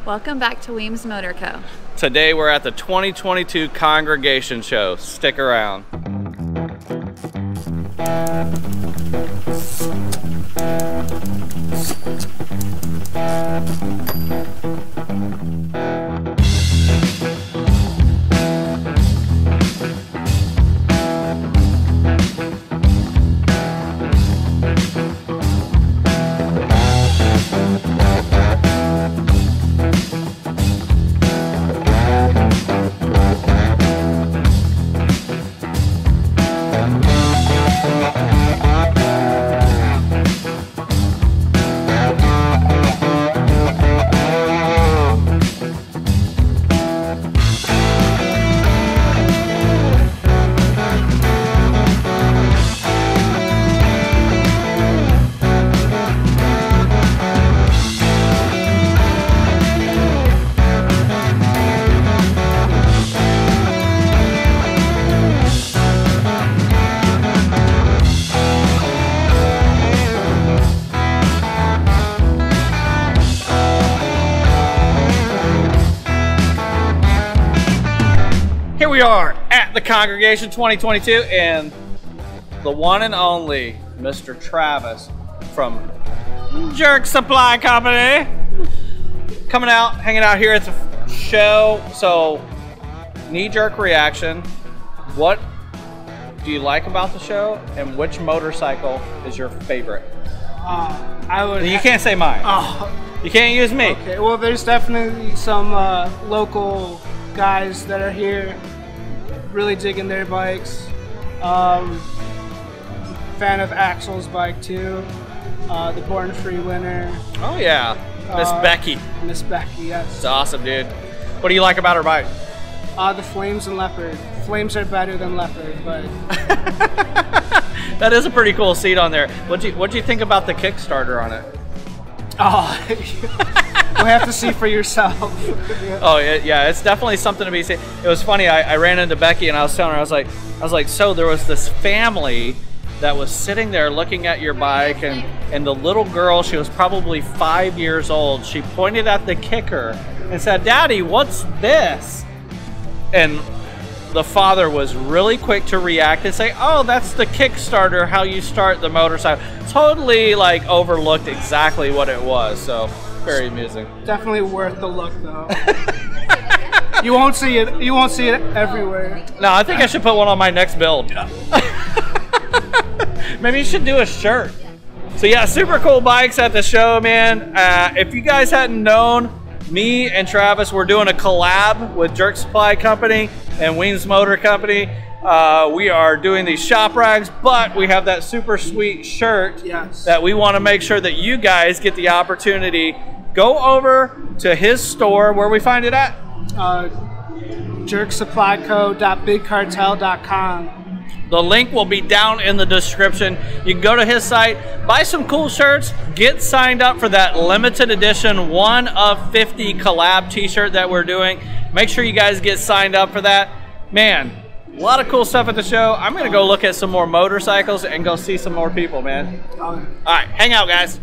Welcome back to Weems Motor Co. Today we're at the 2022 Congregation Show. Stick around. Here we are at the Congregation 2022 and the one and only Mr. Travis from Jerk Supply Company coming out, hanging out here at the show. So, knee-jerk reaction. What do you like about the show and which motorcycle is your favorite? You can't say mine. You can't use me. Okay, well there's definitely some local guys that are here really digging their bikes. Fan of Axel's bike too. The Born Free winner. Oh yeah, Miss Becky. Miss Becky, yes. It's awesome, dude. What do you like about her bike? The Flames and Leopard. Flames are better than Leopard, but that is a pretty cool seat on there. What'd you think about the Kickstarter on it? Oh, you'll have to see for yourself. Oh yeah, it's definitely something to be seen. It was funny. I ran into Becky and I was telling her, I was like, so there was this family that was sitting there looking at your bike, and the little girl, she was probably 5 years old. She pointed at the kicker and said, "Daddy, what's this?" And the father was really quick to react and say, "Oh, that's the Kickstarter, how you start the motorcycle." Totally like overlooked exactly what it was. So very amusing. Definitely worth the look though. You won't see it. You won't see it everywhere. No, I think I should put one on my next build. Maybe you should do a shirt. So yeah, super cool bikes at the show, man. If you guys hadn't known, me and Travis, we're doing a collab with Jerk Supply Company and Weems Motor Company. We are doing these shop rags, but we have that super sweet shirt that we want to make sure that you guys get the opportunity. Go over to his store. Where we find it at? jerksupplyco.bigcartel.com. The link will be down in the description. You can go to his site, buy some cool shirts, get signed up for that limited edition 1 of 50 collab t-shirt that we're doing. Make sure you guys get signed up for that. Man, a lot of cool stuff at the show. I'm gonna go look at some more motorcycles and go see some more people, man. All right, hang out, guys.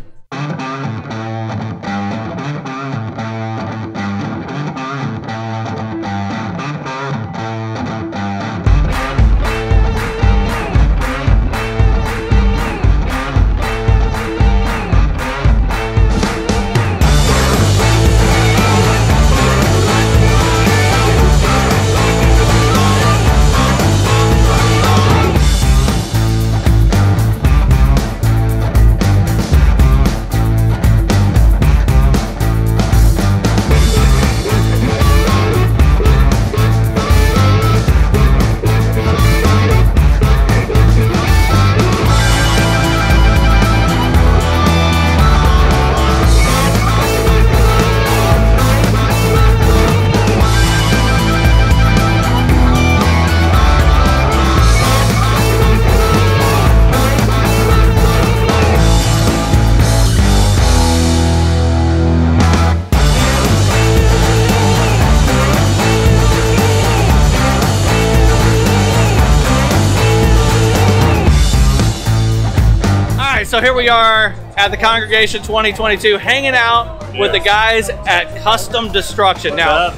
So here we are at the Congregation 2022, hanging out with the guys at Custom Destruction. Now,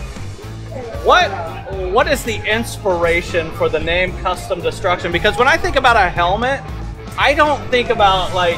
what is the inspiration for the name Custom Destruction? Because when I think about a helmet, I don't think about like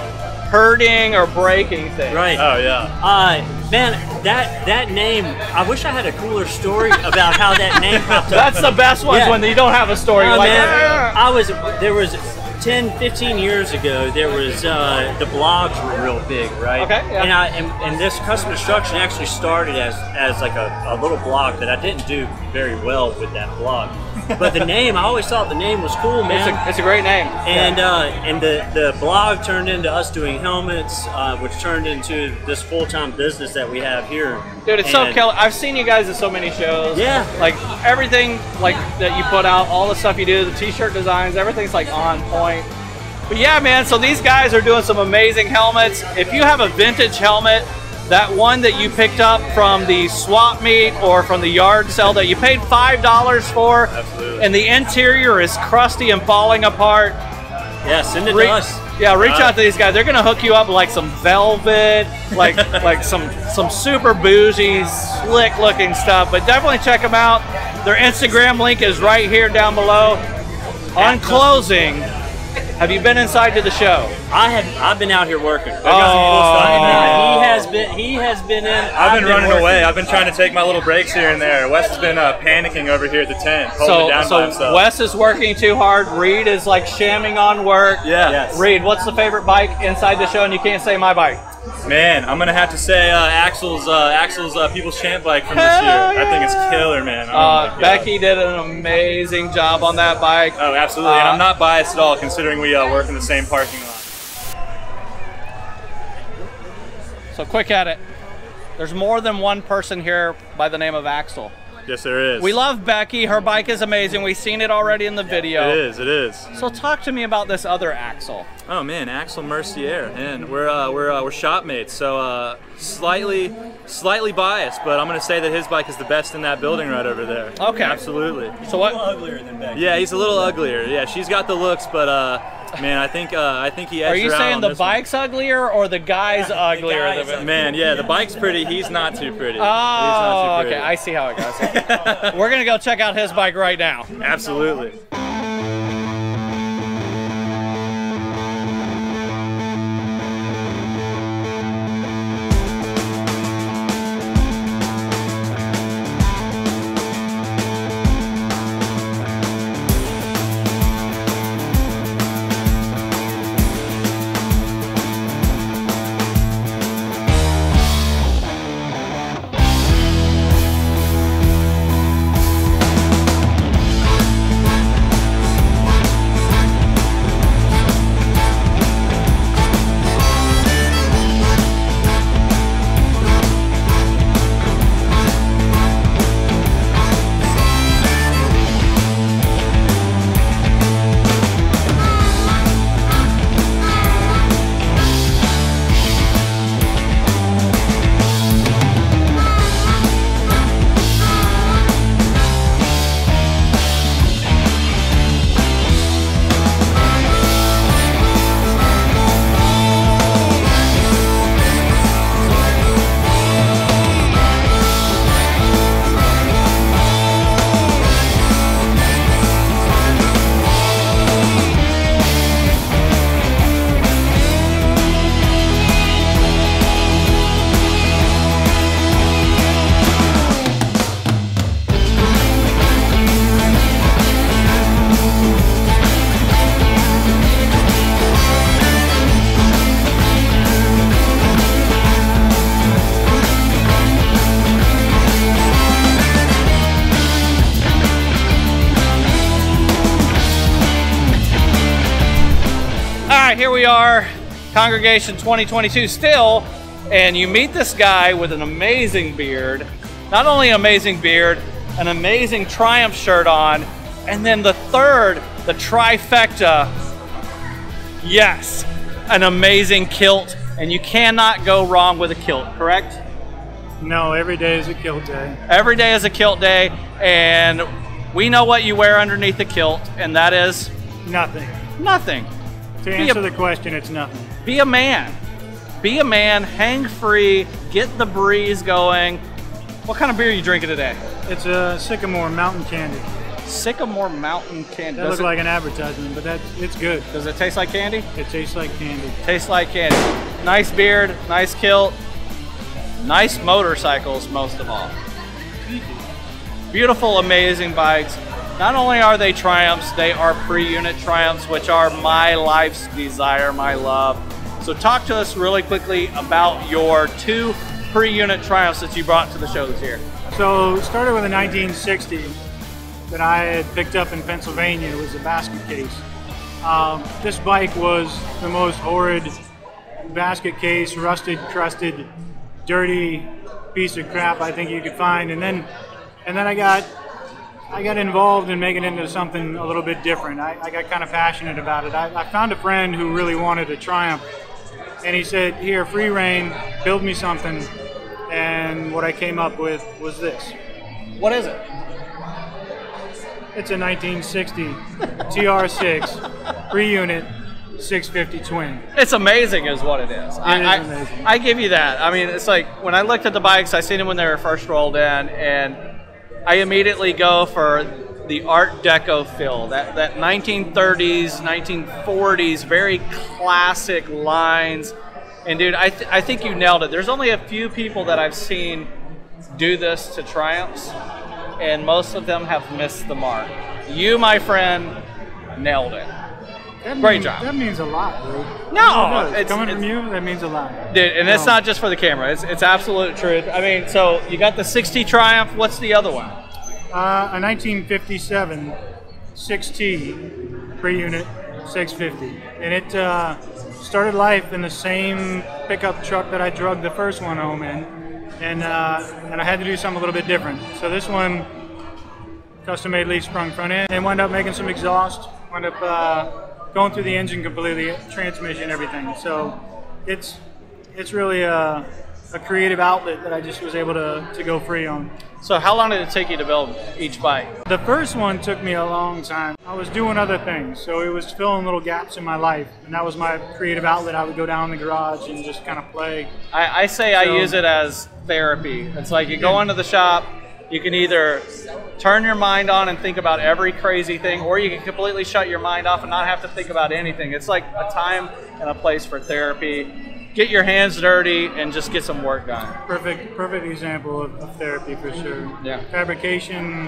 hurting or breaking things. Right. Oh yeah. Man, that name, I wish I had a cooler story about how that name popped up. That's the best ones when you don't have a story. Oh, Like, man, there was 10, 15 years ago, there was, the blogs were real big, right? Okay, yeah. And this Custom Destruction actually started as like a little blog that I didn't do very well with that blog. But the name, I always thought the name was cool, man. It's a great name. And and the blog turned into us doing helmets, which turned into this full-time business that we have here. Dude, it's so killer. I've seen you guys at so many shows. Yeah. Like everything like that you put out, all the stuff you do, the t-shirt designs, everything's like on point. But yeah, man, so these guys are doing some amazing helmets. If you have a vintage helmet, that one that you picked up from the swap meet or from the yard sale that you paid $5 for, Absolutely. and the interior is crusty and falling apart. Yeah, send it to us. Yeah, reach out to these guys. They're gonna hook you up with like some velvet, like some super bougie, slick looking stuff. But definitely check them out. Their Instagram link is right here down below. On closing, have you been inside to the show? I've been out here working. He has been in. I've been running away. I've been trying to take my little breaks here and there. Wes has been panicking over here at the tent, holding it down by himself. Wes is working too hard. Reed is like shamming on work. Yeah. Yes. Reed, what's the favorite bike inside the show? And you can't say my bike. Man, I'm gonna have to say Axel's People's Champ bike from this year. Hell I think it's yeah. killer, man. Oh my God. Becky did an amazing job on that bike. Oh, absolutely. And I'm not biased at all, considering we work in the same parking lot. So quick at it. There's more than one person here by the name of Axel. Yes, there is. We love Becky. Her bike is amazing. We've seen it already in the video. It is. It is. So talk to me about this other Axel. Oh man, Axel Mercier, and we're shop mates. So slightly biased, but I'm gonna say that his bike is the best in that building right over there. Okay. Absolutely. So what? uglier than Becky. Yeah, he's a little uglier. Yeah, she's got the looks, but man, I think he edged Are you her out saying on the this one. bike's uglier or the guy's uglier? Man, yeah, the bike's pretty. He's not too pretty. Oh, he's not too pretty. okay. I see how it goes. We're gonna go check out his bike right now. Absolutely. Here we are, Congregation 2022 still, and you meet this guy with an amazing beard. Not only an amazing beard, an amazing Triumph shirt on, and then the third, the trifecta, yes, an amazing kilt, and you cannot go wrong with a kilt, correct? No, every day is a kilt day. Every day is a kilt day, and we know what you wear underneath the kilt, and that is Nothing. nothing. To answer the question, it's nothing. Be a man. be a man, hang free, get the breeze going. What kind of beer are you drinking today? It's a Sycamore Mountain Candy. Sycamore Mountain Candy. That looks like an advertisement, but it's good. Does it taste like candy? It tastes like candy. Tastes like candy. Nice beard, nice kilt, nice motorcycles most of all. Beautiful, amazing bikes. Not only are they Triumphs, they are pre-unit Triumphs, which are my life's desire, my love. So talk to us really quickly about your 2 pre-unit Triumphs that you brought to the show this year. So it started with a 1960 that I had picked up in Pennsylvania. It was a basket case. This bike was the most horrid basket case, rusted, crusted, dirty piece of crap I think you could find. And then I got involved in making it into something a little bit different. I got kind of passionate about it. I found a friend who really wanted a Triumph, and he said, here, free reign, build me something. And what I came up with was this. What is it? It's a 1960 TR6 pre-unit 650 twin. It's amazing is what it is. Amazing. I give you that. I mean, it's like when I looked at the bikes, I seen them when they were first rolled in, and I immediately go for the Art Deco feel, that 1930s, 1940s, very classic lines. And dude, I think you nailed it. There's only a few people that I've seen do this to Triumphs, and most of them have missed the mark. You, my friend, nailed it. Great job. That means a lot, bro. No, it's coming from you. That means a lot, dude. And it's not just for the camera. It's absolute truth. I mean, so you got the 60 Triumph. What's the other one? A 1957 6T pre-unit 650, and it started life in the same pickup truck that I drugged the first one home in, and I had to do something a little bit different. So this one, custom-made leaf sprung front end, and wound up making some exhaust. Wound up going through the engine completely, transmission, everything. So it's really a creative outlet that I just was able to go free on. So how long did it take you to build each bike? The first one took me a long time. I was doing other things, so it was filling little gaps in my life, and that was my creative outlet. I would go down in the garage and just kind of play. I use it as therapy. It's like you go into the shop, you can either turn your mind on and think about every crazy thing, or you can completely shut your mind off and not have to think about anything. It's like a time and a place for therapy. Get your hands dirty and just get some work done. Perfect example of therapy for sure. Yeah. Fabrication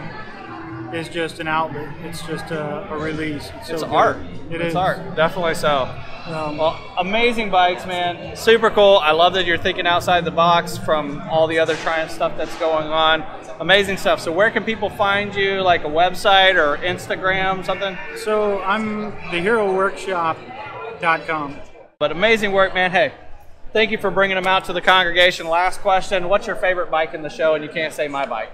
is just an outlet. It's just a release. It's art. It's art. Definitely so. Well, amazing bikes, man. Super cool. I love that you're thinking outside the box from all the other Triumph stuff that's going on. Amazing stuff. So where can people find you, like a website or Instagram, something? So I'm theheroworkshop.com. But amazing work, man. Hey, thank you for bringing them out to the congregation. Last question, what's your favorite bike in the show? And you can't say my bike.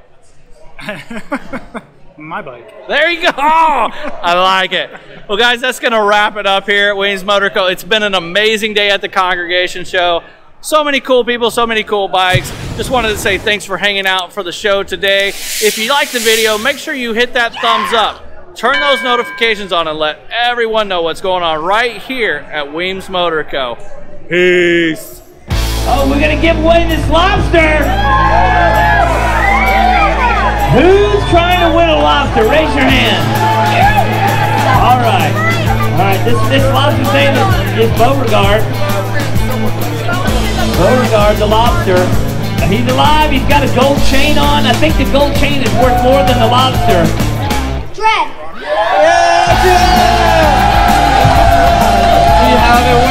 My bike. There you go. I like it. Well, guys, that's going to wrap it up here at Weems Motor Co. It's been an amazing day at the congregation show. So many cool people, so many cool bikes. Just wanted to say thanks for hanging out for the show today. If you liked the video, make sure you hit that thumbs up. Turn those notifications on and let everyone know what's going on right here at Weems Motor Co. Peace. Oh, we're gonna give away this lobster. Who's trying to win a lobster? Raise your hand. All right. This lobster's name is Beauregard. Beauregard, the lobster. He's alive. He's got a gold chain on. I think the gold chain is worth more than the lobster. Dread. Yeah! You have it.